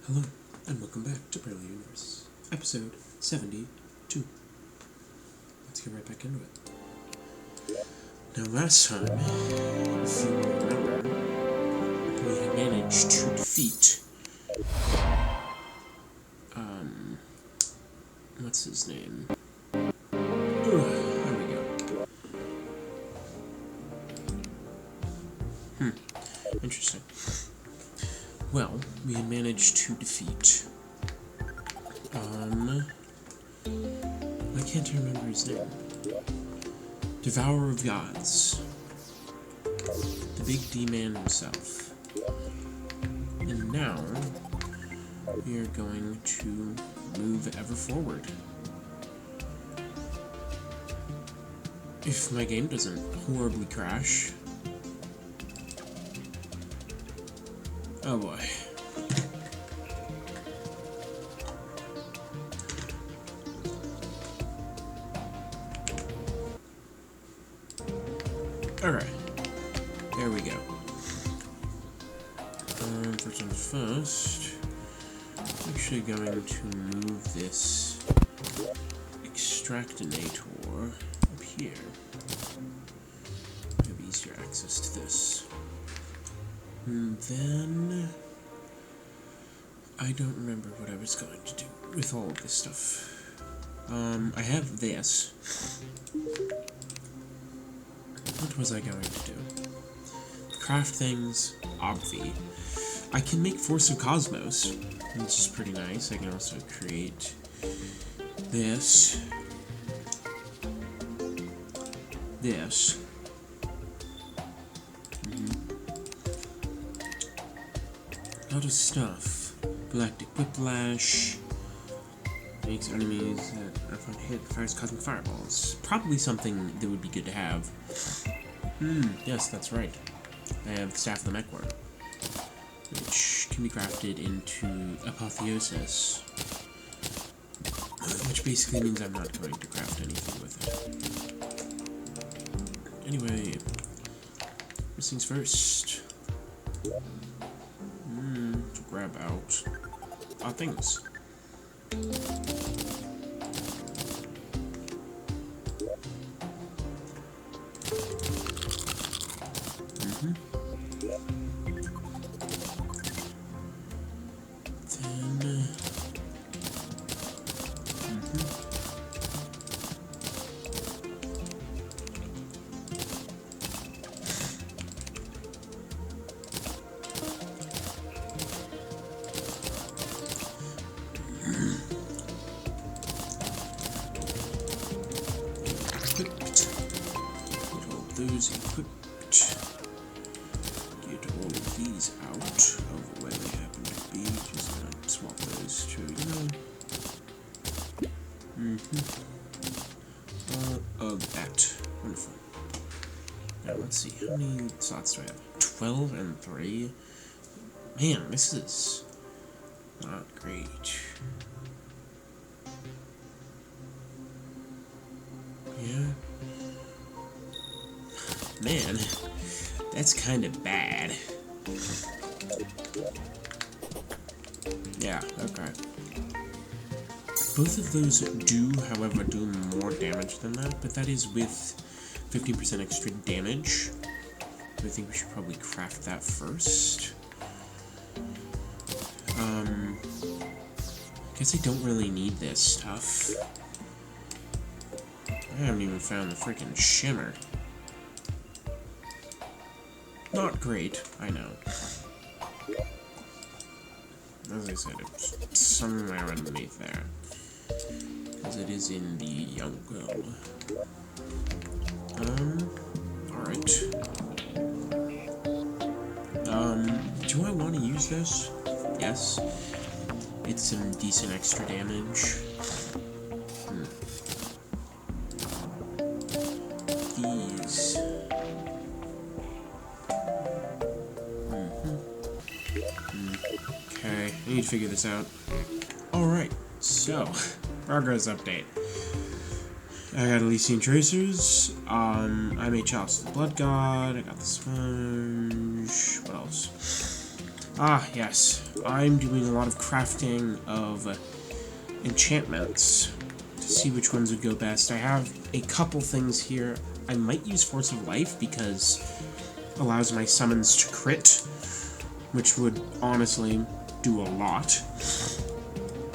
Hello, and welcome back to Parallel Universe, episode 72. Let's get right back into it. Now, last time, if you remember, we had managed to defeat, what's his name? There we go. Interesting. Well, we had managed to defeat, I can't remember his name. Devourer of Gods. The big D-man himself. And now, we are going to move ever forward. If my game doesn't horribly crash. Oh boy. Alright. There we go. First things first, I'm actually going to move this extractinator up here. Have easier access to this. And then I don't remember what I was going to do with all of this stuff. I have this. What was I going to do? Craft things, obvi. I can make Force of Cosmos, which is pretty nice. I can also create this. This. A lot of stuff. Galactic Whiplash. Makes enemies that are fun to hit. Fires cosmic fireballs. Probably something that would be good to have. Yes, that's right. I have Staff of the Mechworm, which can be crafted into Apotheosis. Which basically means I'm not going to craft anything with it. Anyway, first things first. To grab out our things. Those equipped. Get all of these out of where they happen to be. Just gonna swap those two, of that. Wonderful. Now let's see, how many slots do I have? 12 and 3? Man, this is not great. Yeah. Man, that's kind of bad. Yeah, okay. Both of those do, however, do more damage than that, but that is with 15% extra damage. I think we should probably craft that first. I guess I don't really need this stuff. I haven't even found the freaking shimmer. Not great, I know. As I said, it's somewhere underneath there. Because it is in the jungle. Alright. Do I want to use this? Yes. It's some decent extra damage. These. Okay, I need to figure this out. Alright, so, progress update. I got Elysian Tracers, I made Chalice of the Blood God, I got the Sponge, what else? Ah, yes. I'm doing a lot of crafting of enchantments to see which ones would go best. I have a couple things here. I might use Force of Life because it allows my summons to crit, which would honestly do a lot.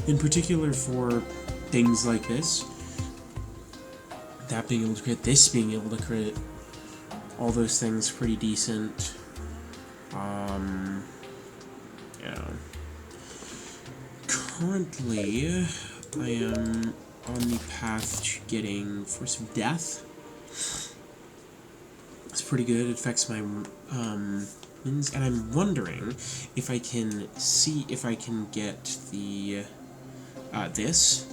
In particular for things like this. That being able to crit, this being able to crit, all those things pretty decent. Yeah. Currently, I am on the path to getting Force of Death. It's pretty good. It affects my wins, and I'm wondering if I can see if I can get the this.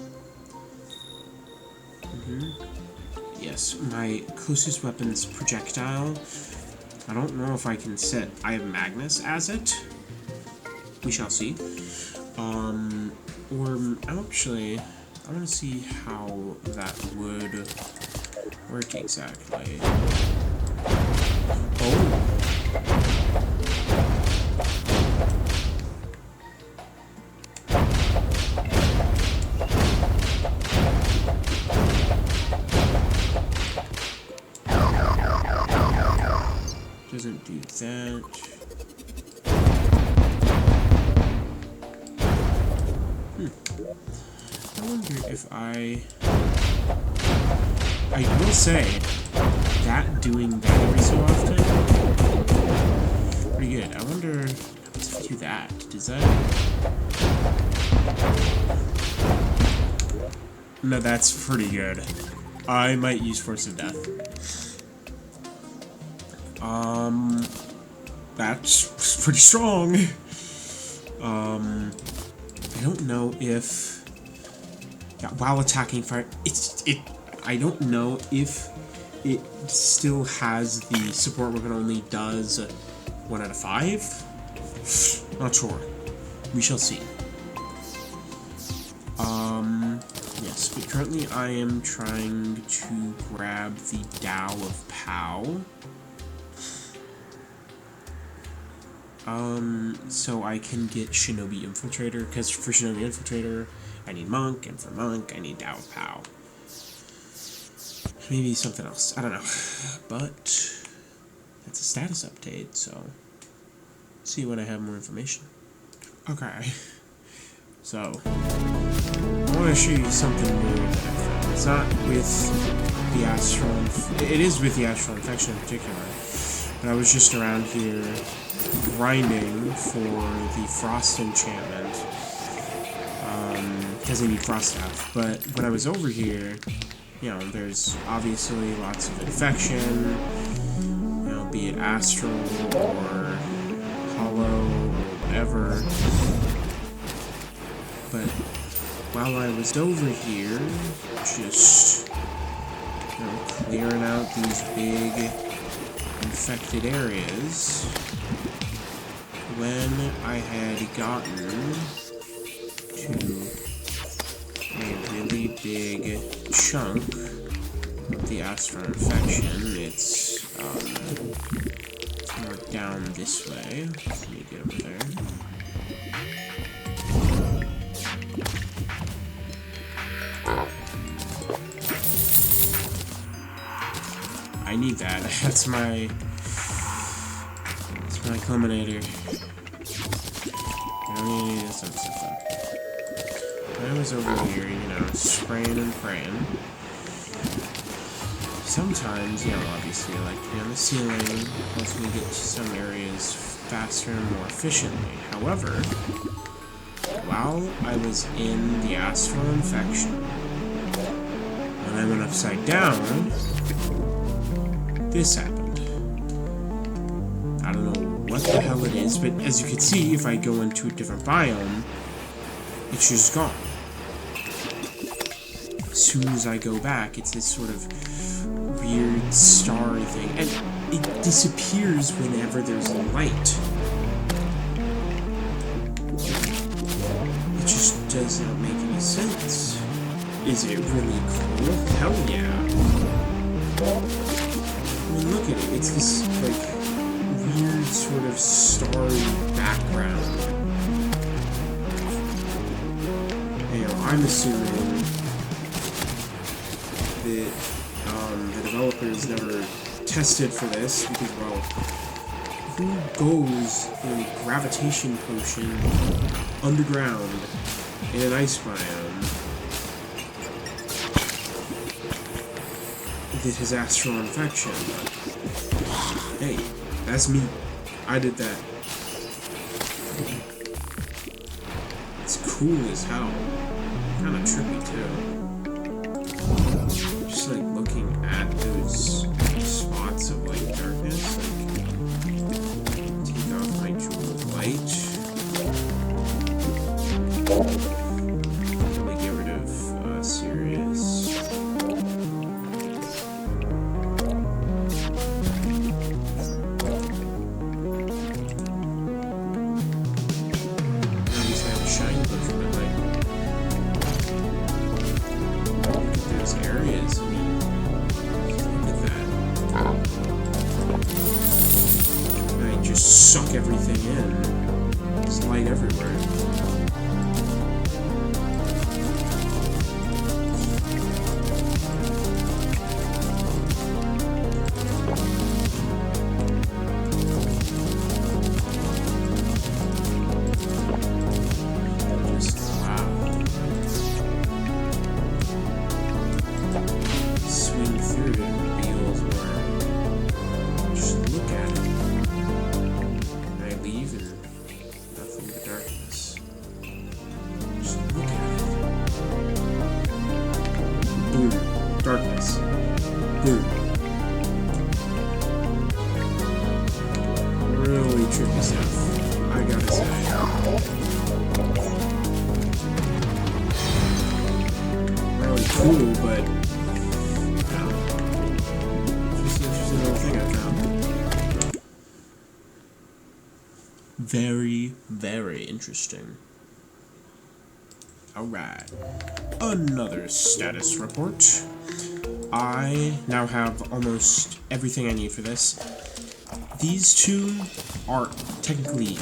Yes, my closest weapon's projectile. I don't know if I can set I have Magnus as it. We shall see. Or actually, I want to see how that would work exactly. Oh. Doesn't do that. I wonder if I will say that doing that every so often, pretty good. I wonder if I do that. Does that? No, that's pretty good. I might use Force of Death. That's pretty strong. I don't know if while attacking fire, I don't know if it still has the support weapon only does 1 out of 5. Not sure. We shall see. Yes, but currently I am trying to grab the Tao of Pow. So I can get Shinobi Infiltrator, because for Shinobi Infiltrator, I need Monk, and for Monk, I need Tao of Pow. Maybe something else, I don't know. But, that's a status update, so, see when I have more information. Okay, so, I want to show you something new that I found. It's not with the Astral, it is with the Astral Infection in particular, but I was just around here grinding for the Frost enchantment, because I need Frost Staff, but when I was over here, you know, there's obviously lots of infection, you know, be it Astral or Hollow or whatever, but while I was over here, just, you know, clearing out these big infected areas, when I had gotten to a really big chunk of the Astral Infection, it's more down this way. Let me get over there. I need that. That's my culminator. I need some stuff up. I was over here, you know, spraying and praying. Sometimes, you know, obviously, I like to be on the ceiling, helps me get to some areas faster and more efficiently. However, while I was in the Astral Infection, when I went upside down, this happened. I don't know what the hell it is, but as you can see, if I go into a different biome, it's just gone. As soon as I go back, it's this sort of weird star thing, and it disappears whenever there's a light. It just does not make any sense. Is it really cool? Hell yeah. I mean, look at it. It's this, like, weird sort of starry background. You know, I'm assuming that the developers never tested for this because, well, who goes in a gravitation potion underground in an ice biome that has astral infection? Hey, that's me. I did that. It's cool as hell. Kinda trippy too. Just like looking at those spots of like darkness, like take off my jewel of light. Really get rid of Sirius. At least I have a shiny potion, but like look at those areas. I mean, look at that. I just suck everything in. There's light everywhere. Just wow. Swing through it reveals more. Just look at it. And I leave and nothing but darkness. Just look at it. Boom. Darkness. Boom. Really trippy stuff, I gotta say. Really cool, but you know, just an interesting little thing I found. Very, very interesting. Alright. Another status report. I now have almost everything I need for this. These two are technically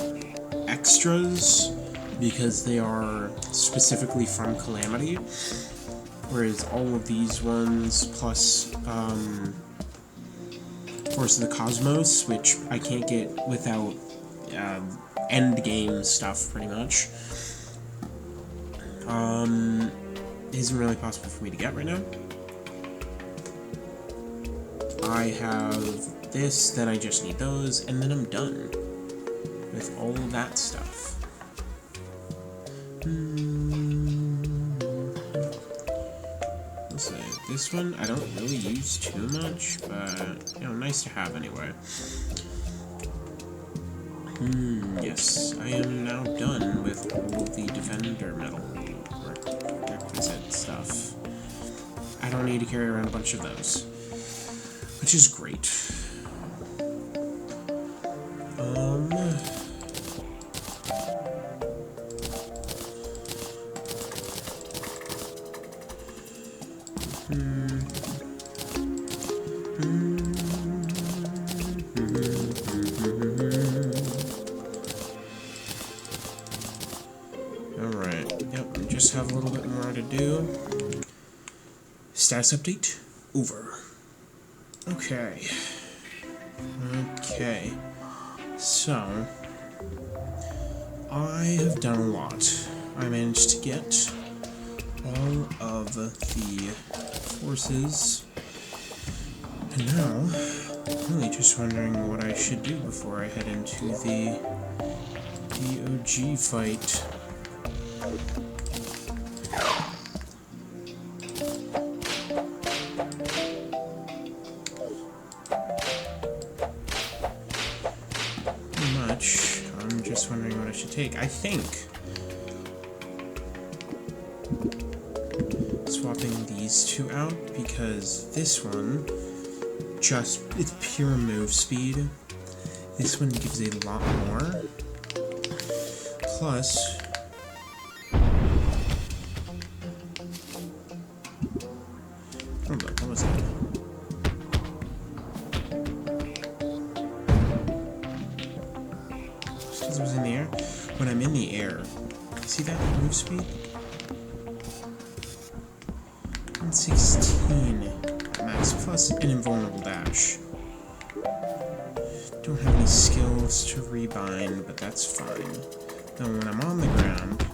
extras because they are specifically from Calamity, whereas all of these ones plus Force of the Cosmos, which I can't get without end game stuff pretty much, isn't really possible for me to get right now. I have this, then I just need those, and then I'm done with all of that stuff. Let's say this one I don't really use too much, but you know, nice to have anyway. Yes, I am now done with all of the Defender metal requisite stuff. I don't need to carry around a bunch of those, which is great. Alright, yep, we just have a little bit more to do. Status update, over. Okay. Okay. So, I have done a lot. I managed to get all of the forces, and now I'm really just wondering what I should do before I head into the DOG fight. Pretty much, I'm just wondering what I should take. I think swapping these two out, because this one it's pure move speed. This one gives a lot more. Plus, hold on, what was that? See that move speed? 116 at max, plus an invulnerable dash. Don't have any skills to rebind, but that's fine. Now when I'm on the ground,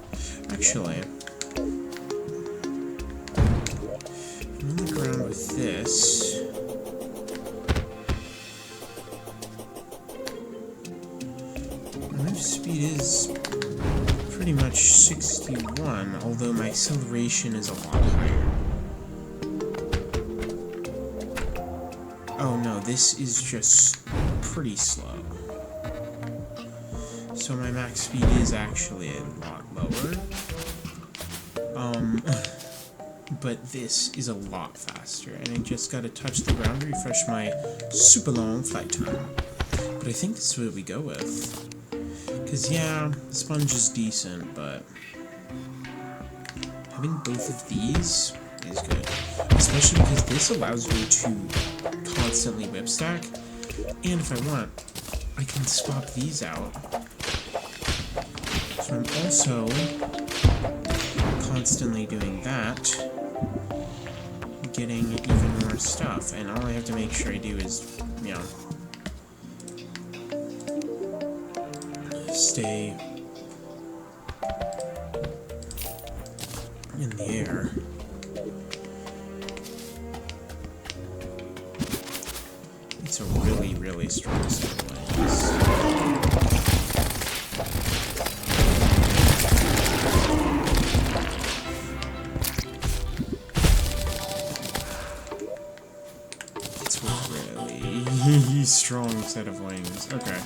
actually, I'm on the ground with this. My move speed is pretty much 61, although my acceleration is a lot higher. Oh no, this is just pretty slow. So my max speed is actually a lot lower. But this is a lot faster, and I just gotta touch the ground to refresh my super long flight time. But I think this is what we go with. Because yeah, Sponge is decent, but having both of these is good. Especially because this allows me to constantly whip stack, and if I want, I can swap these out. So I'm also constantly doing that, getting even more stuff, and all I have to make sure I do is, you know, stay in the air. It's a really, really strong set of wings. It's a really strong set of wings. Okay.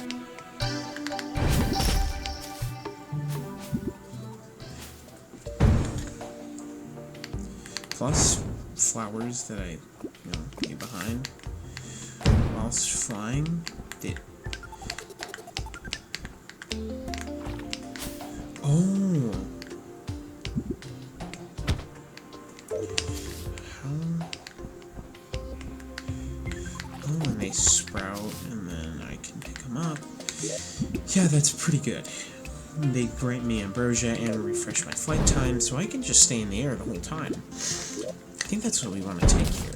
Plus flowers that I, leave behind whilst flying. Oh, and they sprout, and then I can pick them up. Yeah, that's pretty good. They grant me ambrosia and refresh my flight time, so I can just stay in the air the whole time. I think that's what we want to take here.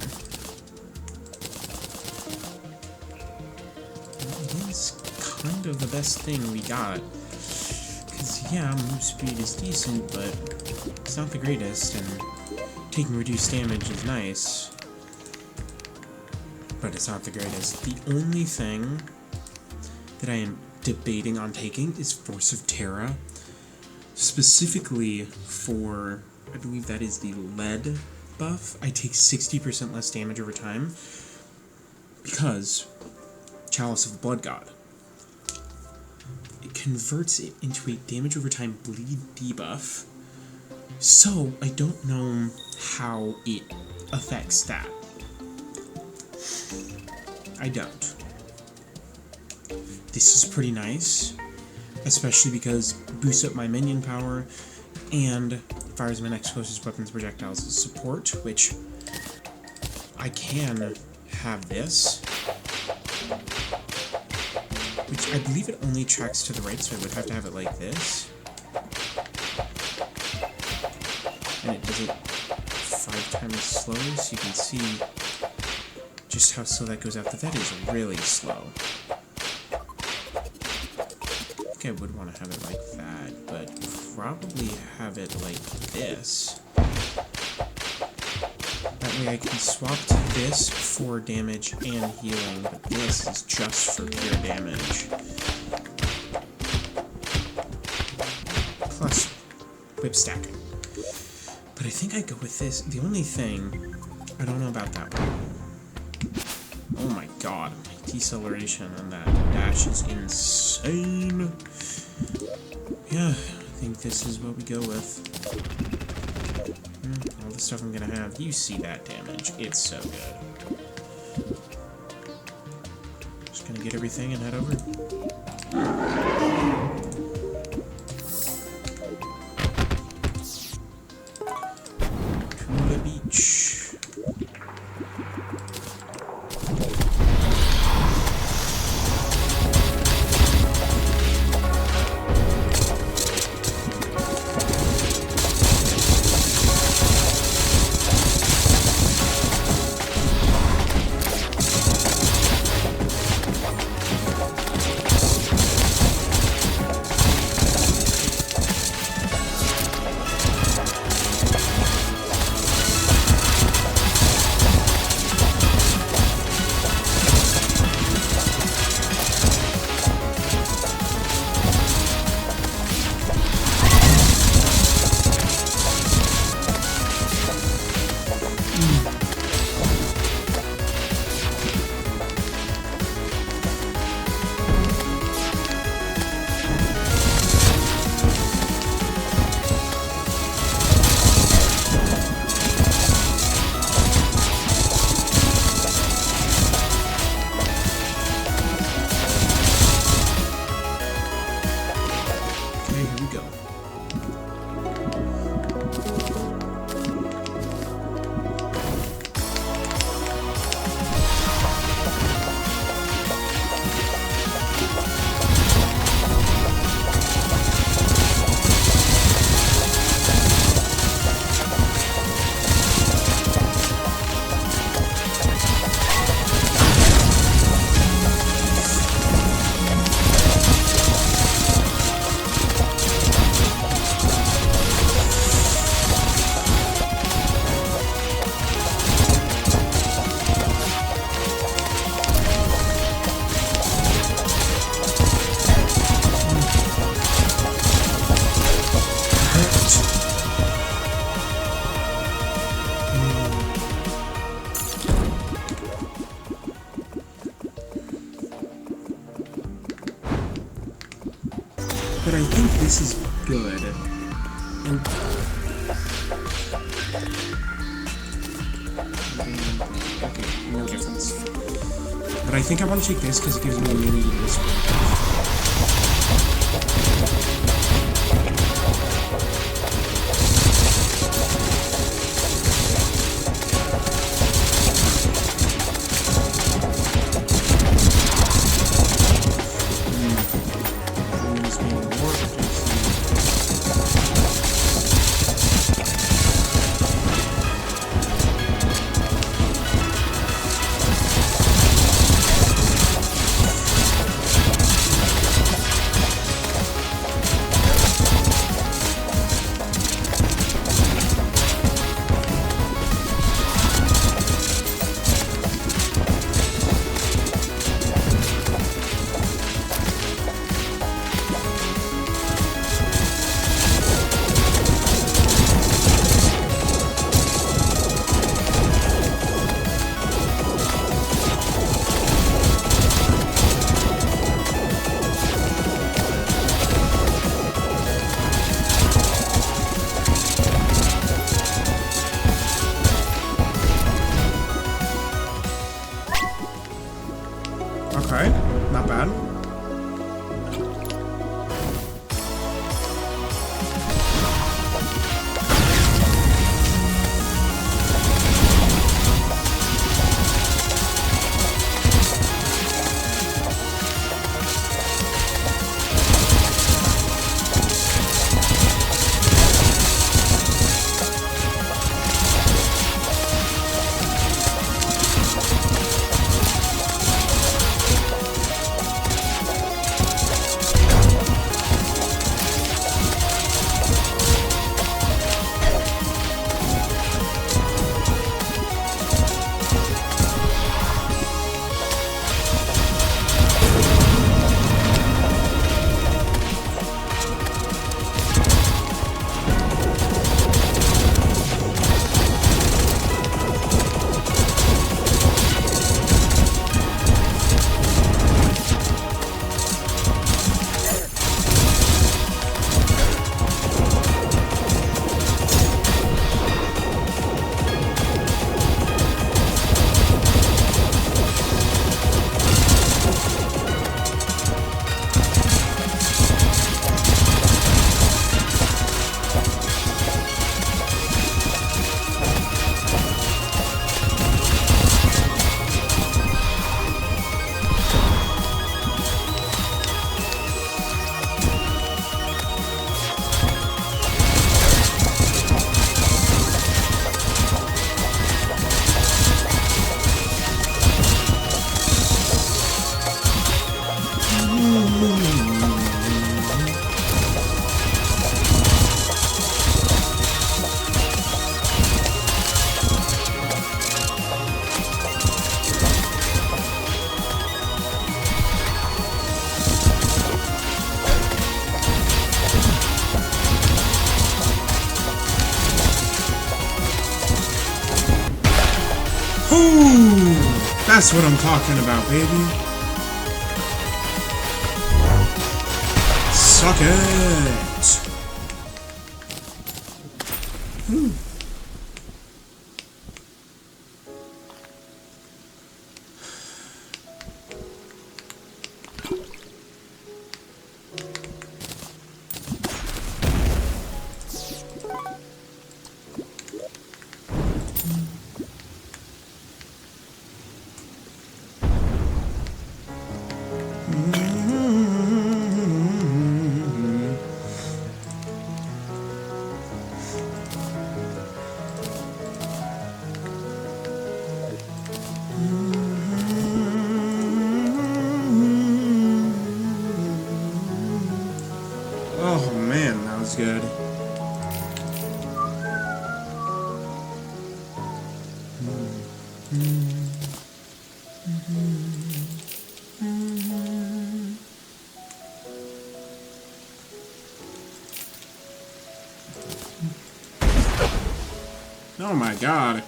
It is kind of the best thing we got. Because, yeah, move speed is decent, but it's not the greatest, and taking reduced damage is nice. But it's not the greatest. The only thing that I am debating on taking is Force of Terra, specifically for, I believe that is the lead buff. I take 60% less damage over time because Chalice of the Blood God. It converts it into a damage over time bleed debuff, so I don't know how it affects that. I don't. This is pretty nice, especially because it boosts up my minion power and fires my next closest weapons projectiles as support, which I can have this, which I believe it only tracks to the right, so I would have to have it like this, and it does it 5 times slower, so you can see just how slow that goes out. That is really slow. I think I would want to have it like that, but probably have it like this. That way I can swap to this for damage and healing, but this is just for pure damage. Plus whip stacking. But I think I go with this. The only thing, I don't know about that one. Oh my god, my deceleration on that dash is insane. Yeah, I think this is what we go with. All the stuff I'm gonna have. You see that damage. It's so good. Just gonna get everything and head over. To the beach. And okay, no difference. But I think I want to take this because it gives me immunity to this one. Okay, not bad. Ooh, that's what I'm talking about, baby. Suck it. Oh man, that was good. Oh my god.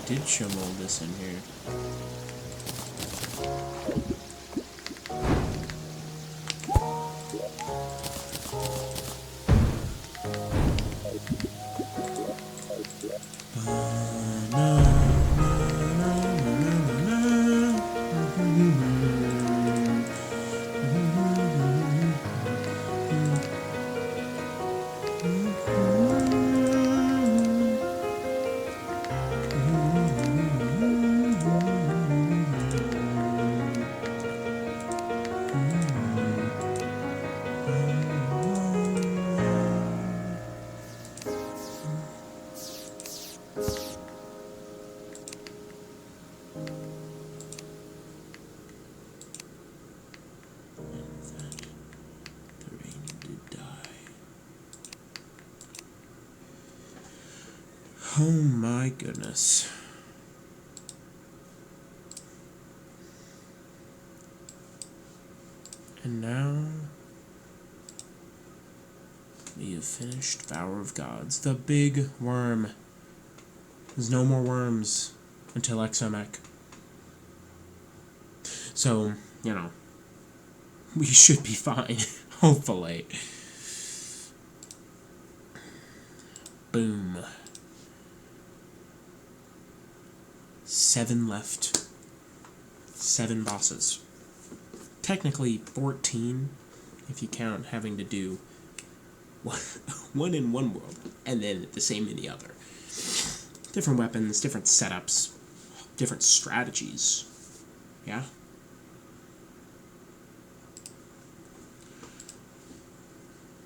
did show Moldus in here. Oh my goodness. And now we have finished Vower of Gods. The big worm. There's no more worms until Exomech. So, you know, we should be fine, hopefully. Boom. 7 left. 7 bosses. Technically 14, if you count having to do one in one world, and then the same in the other. Different weapons, different setups, different strategies. Yeah?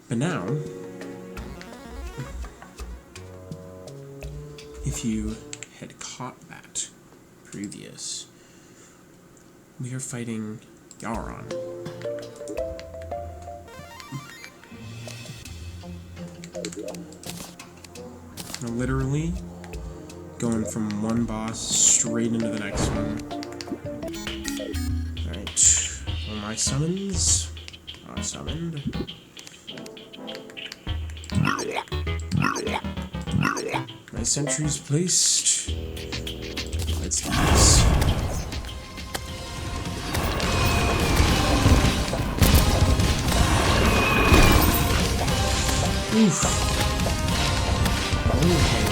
But now, if you had caught that previous, we are fighting Yaron. Now, literally going from one boss straight into the next one. Alright, all my summons are summoned. My sentries placed. Let's do this. Oof. Okay.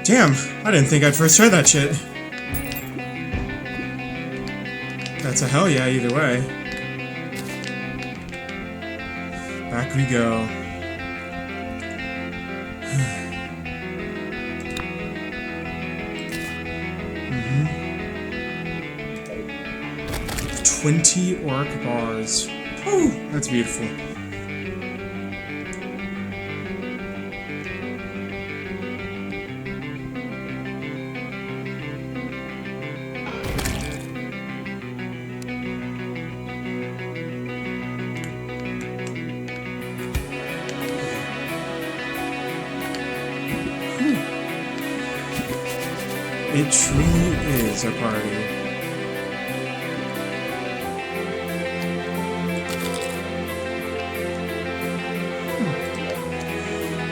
Damn, I didn't think I'd first try that shit. That's a hell yeah either way. Back we go. 20 orc bars. Oh, that's beautiful. It truly is a party.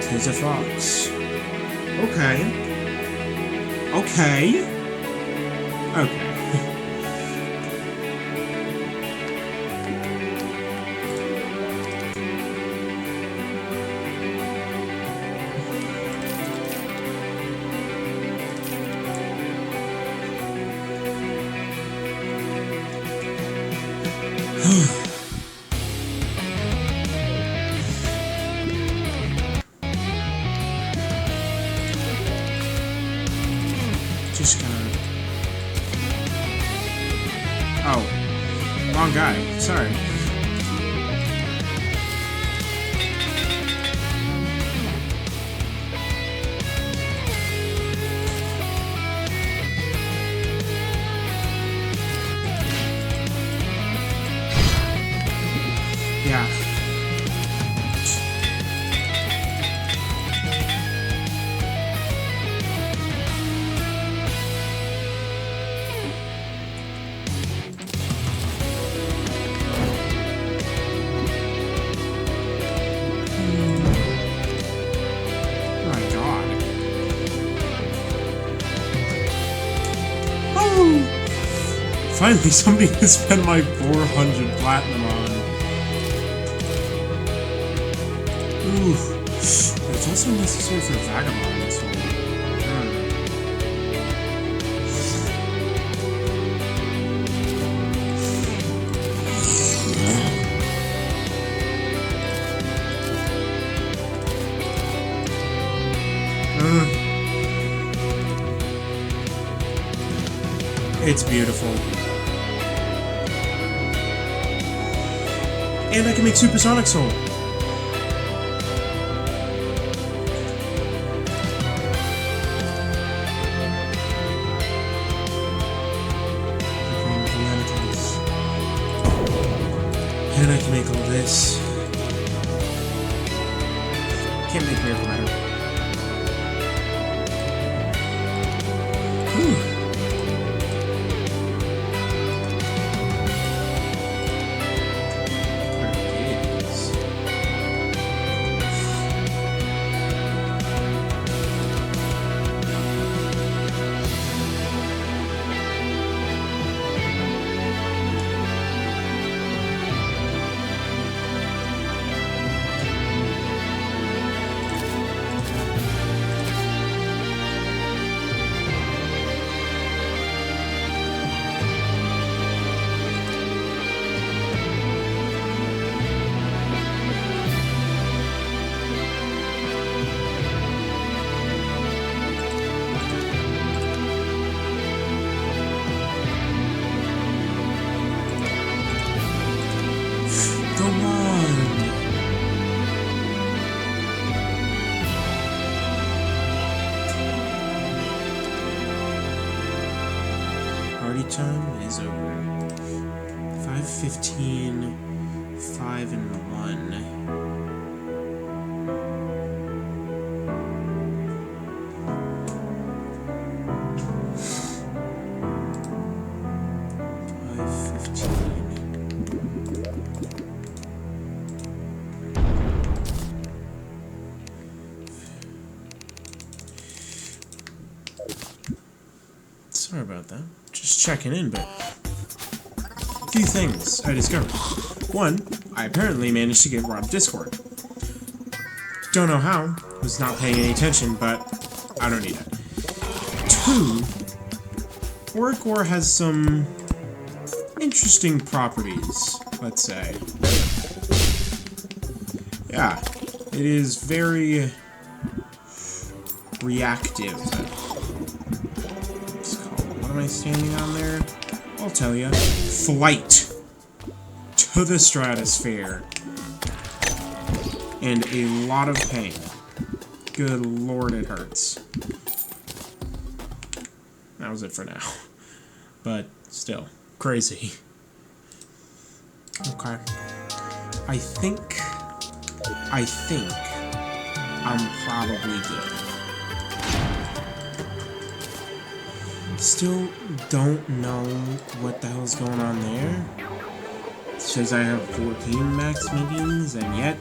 Tis a fox. Okay. Okay. Okay. Just gonna... Oh. Wrong guy. Sorry. Yeah. Finally, somebody has spent my 400 platinum on. Ooh. It's also necessary for Vagabond, so... It's beautiful. And I can make Supersonic Soul. And I can make all this. Can't make Miracle Matter. Whew. Party time is over. 5:15, 5 and 1. Sorry about that. Just checking in, but a few things I discovered. One, I apparently managed to get Rob Discord. Don't know how. Was not paying any attention, but I don't need it. Auric Ore has some interesting properties, let's say. Yeah, it is very reactive. What am I standing on there? I'll tell you. Flight to the stratosphere. And a lot of pain. Good lord, it hurts. That was it for now. But still, crazy. Okay. I think I'm probably good. Still don't know what the hell's going on there. It says I have 14 max minions, and yet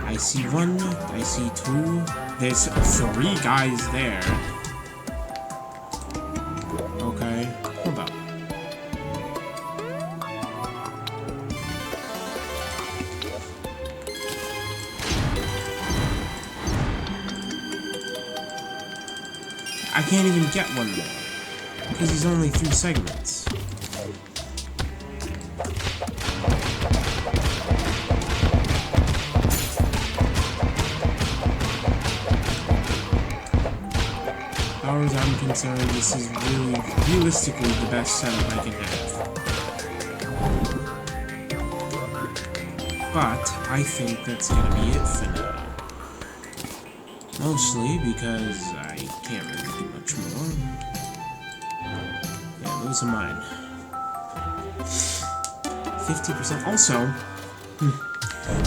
I see one, I see two, there's 3 guys there. Okay, hold up. I can't even get one more, because he's only 3 segments. As far as I'm concerned, this is really, realistically, the best setup I can have. But I think that's gonna be it for now. Mostly because I can't really do much more. Yeah, those are mine. 50%. Also,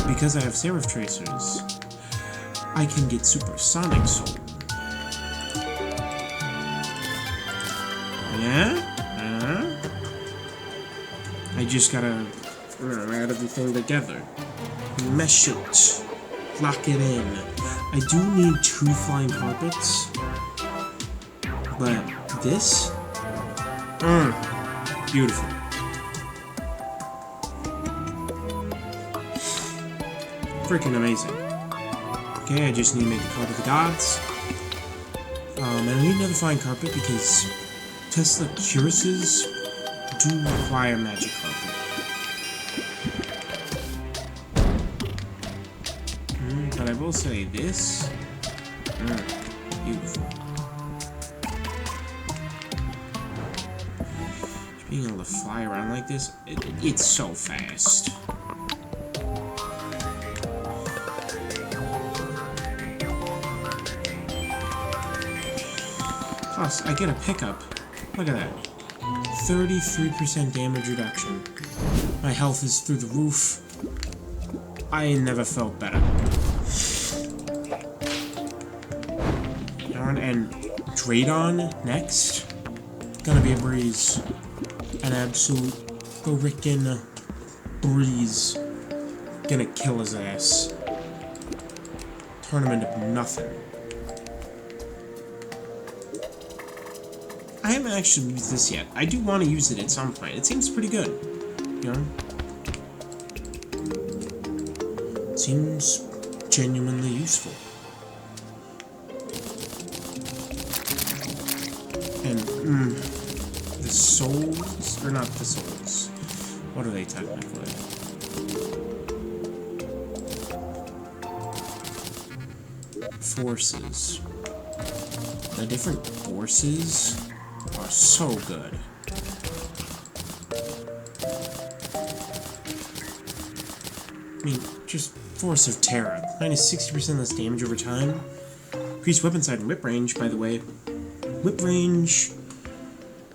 because I have Seraph Tracers, I can get Supersonic Soul. Yeah? I just gotta add everything together. Mesh it. Lock it in. I do need 2 flying carpets. But this? Beautiful. Freaking amazing. Okay, I just need to make a call to the gods. And I need another flying carpet because Tesla Cuirasses do require magic carpet. But I will say this. Beautiful. Being able to fly around like this, it's so fast. Plus, I get a pickup. Look at that. 33% damage reduction. My health is through the roof. I never felt better. And Draydon next. Gonna be a breeze. An absolute frickin' breeze. Gonna kill his ass. Turn him into nothing. I haven't actually used this yet. I do want to use it at some point. It seems pretty good. You know? It seems genuinely useful. And, the souls, or not the souls. What are they technically? Forces. The different forces are so good. I mean, just Force of Terra. Minus 60% less damage over time. Increased weapon side and whip range, by the way. Whip range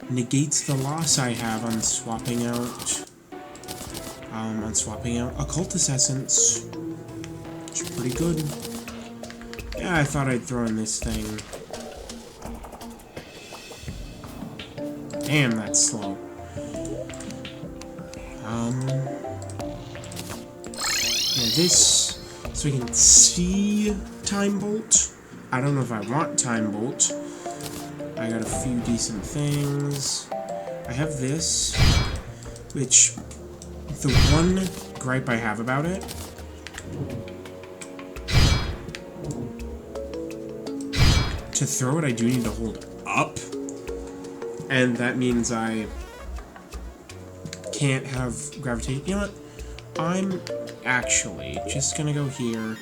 negates the loss I have on swapping out Occultist Essence. Which is pretty good. Yeah, I thought I'd throw in this thing. Damn, that's slow. Yeah, this, so we can see Time Bolt. I don't know if I want Time Bolt. I got a few decent things. I have this, which, the one gripe I have about it, to throw it, I do need to hold up. And that means I can't have gravitation. You know what? I'm actually just gonna go here.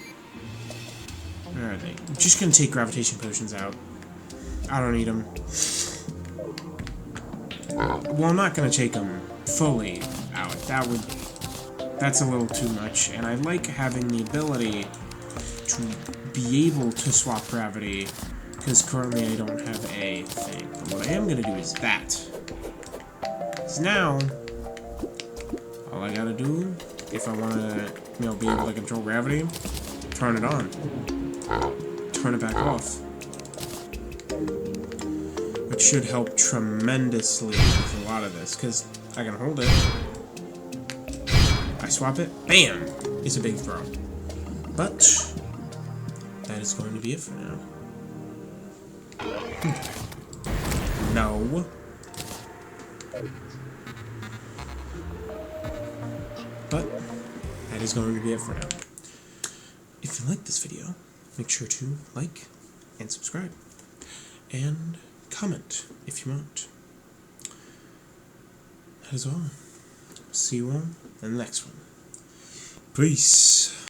Where are they? I'm just gonna take gravitation potions out. I don't need them. Well, I'm not gonna take them fully out. That's a little too much. And I like having the ability to be able to swap gravity, because currently I don't have a thing. But what I am gonna do is that. So now, all I gotta do, if I wanna, be able to control gravity, turn it on. Turn it back off. Which should help tremendously with a lot of this, because I can hold it. I swap it, bam! It's a big throw. But that is going to be it for now. No. But that is going to be it for now. If you like this video, make sure to like and subscribe. And comment if you want. That is all. See you all in the next one. Peace.